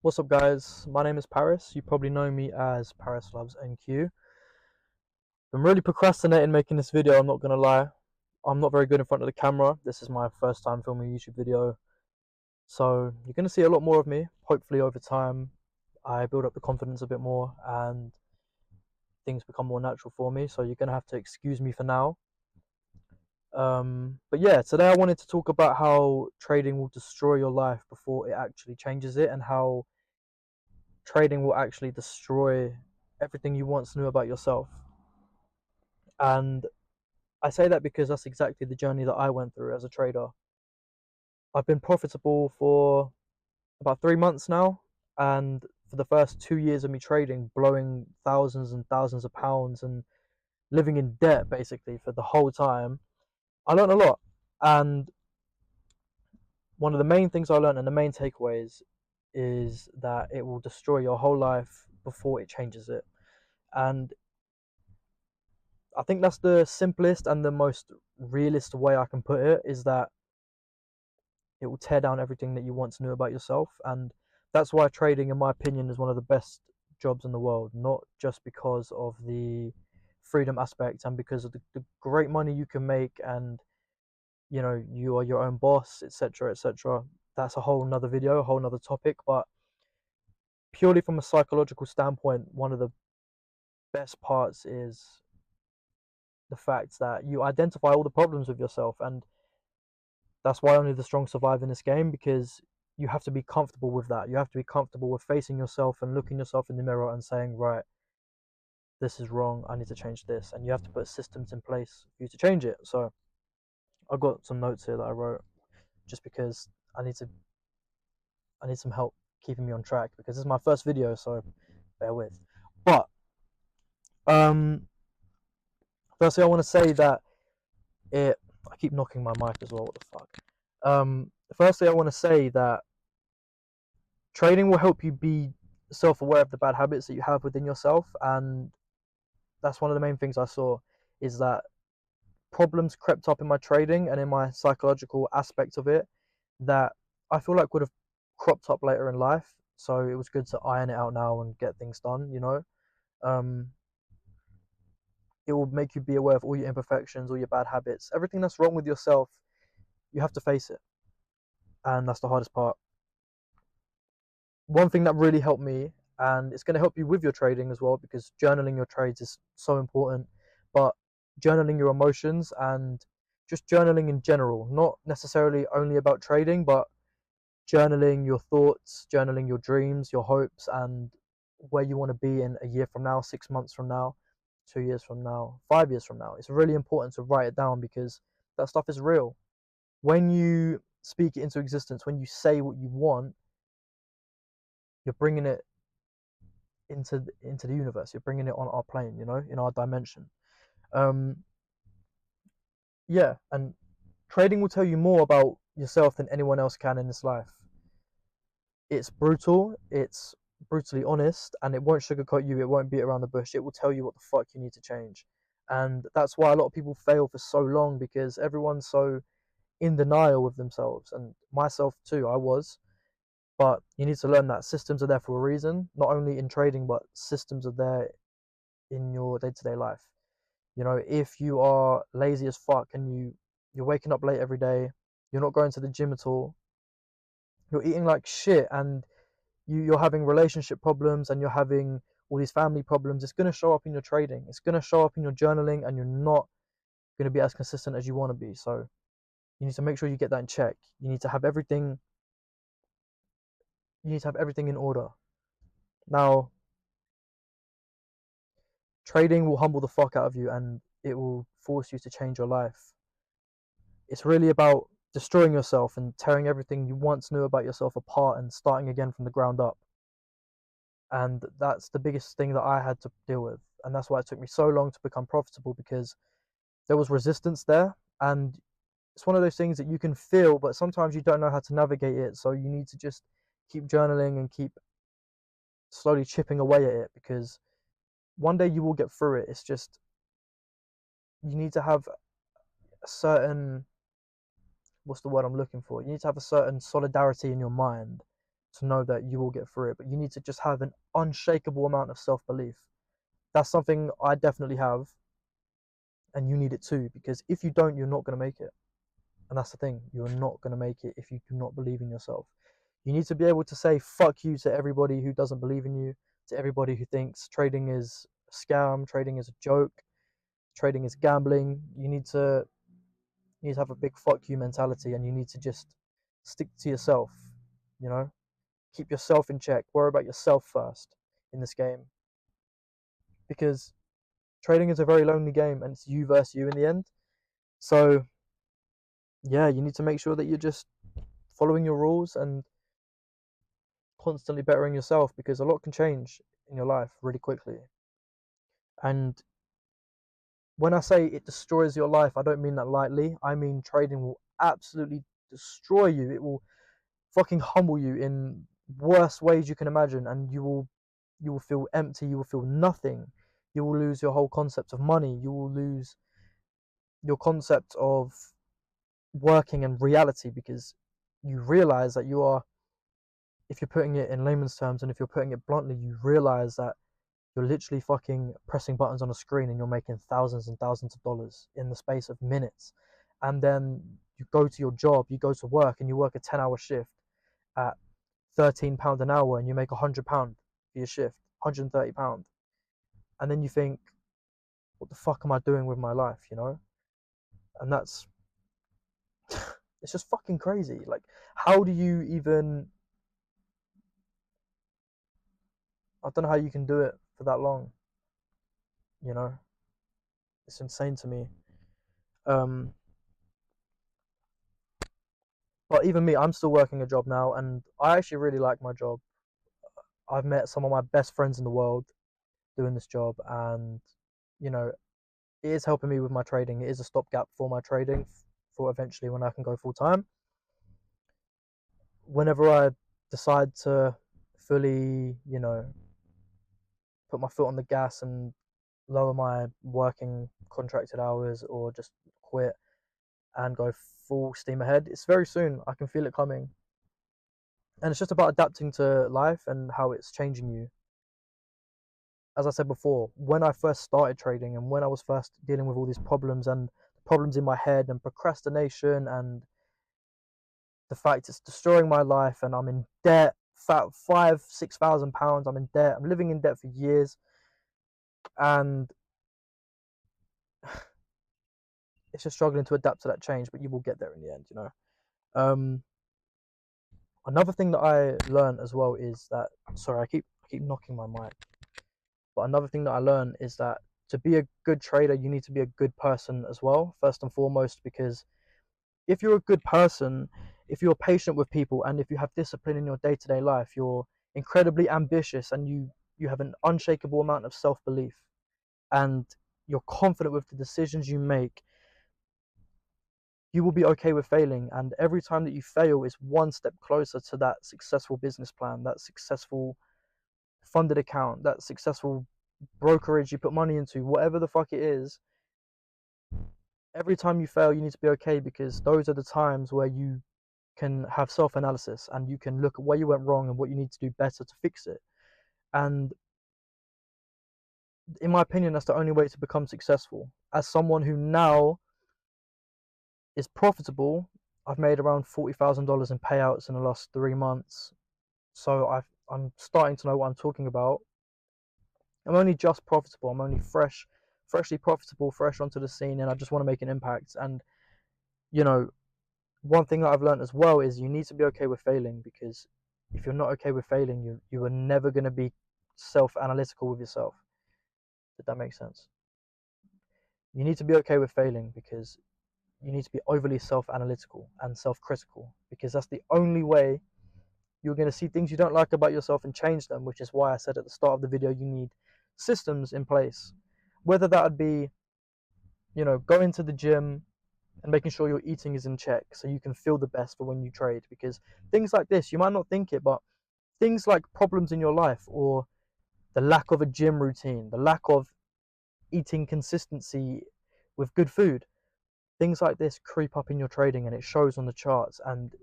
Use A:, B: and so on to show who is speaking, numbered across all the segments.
A: What's up, guys? My name is Paris. You probably know me as Paris Loves NQ. I'm really procrastinating making this video, I'm not gonna lie. I'm not very good in front of the camera. This is my first time filming a YouTube video. So you're gonna see a lot more of me. Hopefully over time I build up the confidence a bit more and things become more natural for me. So you're gonna have to excuse me for now. But yeah, today I wanted to talk about how trading will destroy your life before it actually changes it, and how trading will actually destroy everything you once knew about yourself. And I say that because that's exactly the journey that I went through as a trader. I've been profitable for about 3 months now, and for the first 2 years of me trading, blowing thousands and thousands of pounds and living in debt basically for the whole time, I learned a lot. And one of the main things I learned and the main takeaways is that it will destroy your whole life before it changes it. And I think that's the simplest and the most realist way I can put it, is that it will tear down everything that you once knew about yourself. And that's why trading, in my opinion, is one of the best jobs in the world, not just because of the freedom aspect and because of the great money you can make, and you are your own boss, etc., etc. That's a whole nother video, a whole nother topic. But purely from a psychological standpoint, one of the best parts is the fact that you identify all the problems with yourself. And that's why only the strong survive in this game, because you have to be comfortable with that. You have to be comfortable with facing yourself and looking yourself in the mirror and saying, right, this is wrong, I need to change this. And you have to put systems in place for you to change it. So I've got some notes here that I wrote just because I need to I need some help keeping me on track, because this is my first video, so bear with. But um firstly I want to say that it I keep knocking my mic as well, what the fuck. Firstly I want to say that trading will help you be self-aware of the bad habits that you have within yourself. And that's one of the main things I saw, is that problems crept up in my trading and in my psychological aspect of it that I feel like would have cropped up later in life. So it was good to iron it out now and get things done. um, it will make you be aware of all your imperfections, all your bad habits, everything that's wrong with yourself. You have to face it, and that's the hardest part. One thing that really helped me, and it's going to help you with your trading as well, because journaling your trades is so important. But journaling your emotions and just journaling in general, not necessarily only about trading, but journaling your thoughts, journaling your dreams, your hopes, and where you want to be in a year from now, 6 months from now, 2 years from now, 5 years from now. It's really important to write it down, because that stuff is real. When you speak it into existence, when you say what you want, you're bringing it into the universe. You're bringing it on our plane, in our dimension. Um, yeah, and trading will tell you more about yourself than anyone else can in this life. It's brutal. It's brutally honest, and it won't sugarcoat you. It won't beat around the bush. It will tell you what the fuck you need to change. And that's why a lot of people fail for so long, because everyone's so in denial with themselves, and myself too. I was. But you need to learn that systems are there for a reason, not only in trading, but systems are there in your day-to-day life. If you are lazy as fuck and you're waking up late every day, you're not going to the gym at all, you're eating like shit, and you're having relationship problems, and you're having all these family problems, it's going to show up in your trading, it's going to show up in your journaling, and you're not going to be as consistent as you want to be. So you need to make sure you get that in check. You need to have everything in order. Now, trading will humble the fuck out of you, and it will force you to change your life. It's really about destroying yourself and tearing everything you once knew about yourself apart and starting again from the ground up. And that's the biggest thing that I had to deal with. And that's why it took me so long to become profitable, because there was resistance there. And it's one of those things that you can feel, but sometimes you don't know how to navigate it. So you need to just keep journaling and keep slowly chipping away at it, because one day you will get through it. It's just, you need to have a certain, what's the word I'm looking for? You need to have a certain solidarity in your mind, to know that you will get through it, but you need to just have an unshakable amount of self-belief. That's something I definitely have, and you need it too, because if you don't, you're not going to make it. And that's the thing, you're not going to make it if you do not believe in yourself. You need to be able to say fuck you to everybody who doesn't believe in you, to everybody who thinks trading is a scam, trading is a joke, trading is gambling. You need to have a big fuck you mentality, and you need to just stick to yourself, you know? Keep yourself in check. Worry about yourself first in this game. Because trading is a very lonely game, and it's you versus you in the end. So, yeah, you need to make sure that you're just following your rules and constantly bettering yourself, because a lot can change in your life really quickly. And when I say it destroys your life, I don't mean that lightly. I mean trading will absolutely destroy you. It will fucking humble you in worst ways you can imagine, and you will feel empty, you will feel nothing. You will lose your whole concept of money. You will lose your concept of working and reality, because you realize that you are, if you're putting it in layman's terms and if you're putting it bluntly, you realize that you're literally fucking pressing buttons on a screen and you're making thousands and thousands of dollars in the space of minutes. And then you go to your job, you go to work, and you work a 10-hour shift at £13 an hour, and you make £100 for your shift, £130. And then you think, what the fuck am I doing with my life, you know? And that's, it's just fucking crazy. Like, how do you even, I don't know how you can do it for that long, you know? It's insane to me. Um, but even me, I'm still working a job now, and I actually really like my job. I've met some of my best friends in the world doing this job, and you know, it is helping me with my trading. It is a stopgap for my trading for eventually when I can go full time. Whenever I decide to fully, put my foot on the gas and lower my working contracted hours, or just quit and go full steam ahead, it's very soon. I can feel it coming. And it's just about adapting to life and how it's changing you. As I said before, when I first started trading and when I was first dealing with all these problems and problems in my head and procrastination and the fact it's destroying my life, and I'm in debt, £5,000-6,000. I'm in debt. I'm living in debt for years, and it's just struggling to adapt to that change. But you will get there in the end, you know. Another thing that I learned as well is that, sorry, I keep knocking my mic. But another thing that I learned is that to be a good trader, you need to be a good person as well, first and foremost, because if you're a good person, if you're patient with people, and if you have discipline in your day-to-day life, you're incredibly ambitious, and you have an unshakable amount of self-belief, and you're confident with the decisions you make, you will be okay with failing. And every time that you fail is one step closer to that successful business plan, that successful funded account, that successful brokerage you put money into, whatever the fuck it is. Every time you fail, you need to be okay, because those are the times where you can have self-analysis and you can look at where you went wrong and what you need to do better to fix it. And in my opinion, that's the only way to become successful. As someone who now is profitable, I've made around $40,000 in payouts in the last 3 months. So I'm starting to know what I'm talking about. I'm only just profitable. I'm only freshly profitable, fresh onto the scene, and I just want to make an impact. And you know, one thing that I've learned as well is you need to be okay with failing, because if you're not okay with failing, you are never going to be self-analytical with yourself. Did that make sense? You need to be okay with failing, because you need to be overly self-analytical and self-critical, because that's the only way you're going to see things you don't like about yourself and change them, which is why I said at the start of the video, you need systems in place. Whether that would be, going to the gym and making sure your eating is in check so you can feel the best for when you trade. Because things like this, you might not think it, but things like problems in your life, or the lack of a gym routine, the lack of eating consistency with good food, things like this creep up in your trading, and it shows on the charts. And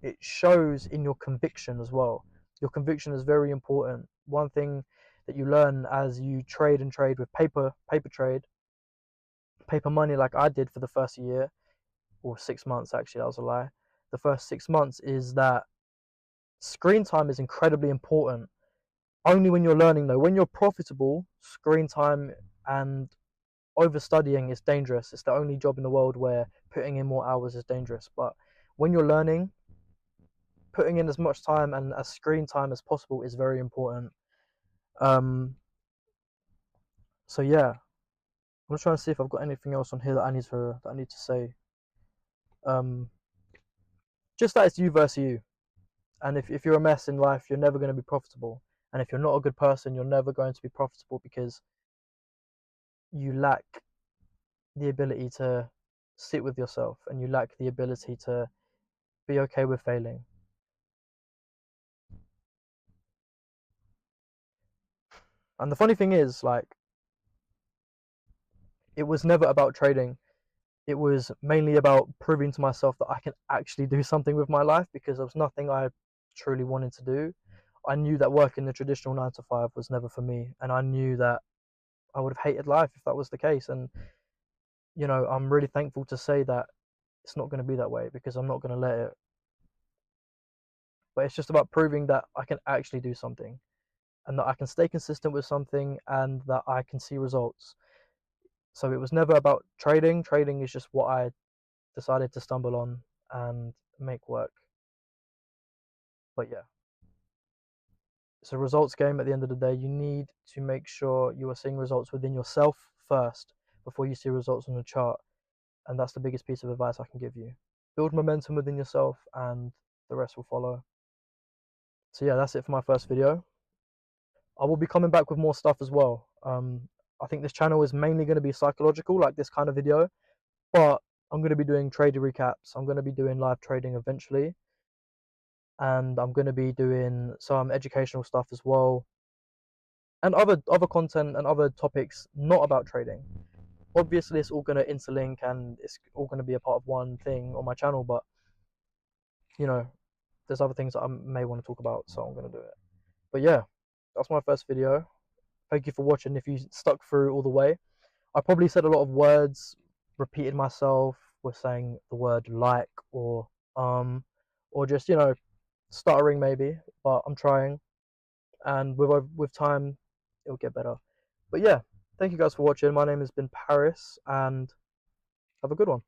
A: it shows in your conviction as well. Your conviction is very important. One thing that you learn as you trade and trade with paper trade, paper money, like I did for the first year, or 6 months, actually, that was a lie. The first 6 months is that screen time is incredibly important. Only when you're learning, though. When you're profitable, screen time and overstudying is dangerous. It's the only job in the world where putting in more hours is dangerous. But when you're learning, putting in as much time and as screen time as possible is very important. So yeah, I'm just trying to see if I've got anything else on here that I need to say. Just that it's you versus you. And if you're a mess in life, you're never going to be profitable. And if you're not a good person, you're never going to be profitable, because you lack the ability to sit with yourself, and you lack the ability to be okay with failing. And the funny thing is, like, it was never about trading. It was mainly about proving to myself that I can actually do something with my life, because there was nothing I truly wanted to do. I knew that working the traditional 9 to 5 was never for me, and I knew that I would have hated life if that was the case. And I'm really thankful to say that it's not going to be that way, because I'm not going to let it. But it's just about proving that I can actually do something, and that I can stay consistent with something, and that I can see results. So it was never about trading. Trading is just what I decided to stumble on and make work. But yeah, it's a results game at the end of the day. You need to make sure you are seeing results within yourself first before you see results on the chart. And that's the biggest piece of advice I can give you. Build momentum within yourself, and the rest will follow. So yeah, that's it for my first video. I will be coming back with more stuff as well. I think this channel is mainly going to be psychological, like this kind of video, but I'm going to be doing trader recaps. I'm going to be doing live trading eventually, and I'm going to be doing some educational stuff as well, and other content and other topics not about trading. Obviously, it's all going to interlink, and it's all going to be a part of one thing on my channel, but there's other things that I may want to talk about, so I'm going to do it. But yeah, that's my first video. Thank you for watching. If you stuck through all the way, I probably said a lot of words, repeated myself, was saying the word like, or just stuttering maybe, but I'm trying, and with time it'll get better. But yeah, thank you guys for watching. My name has been Paris, and have a good one.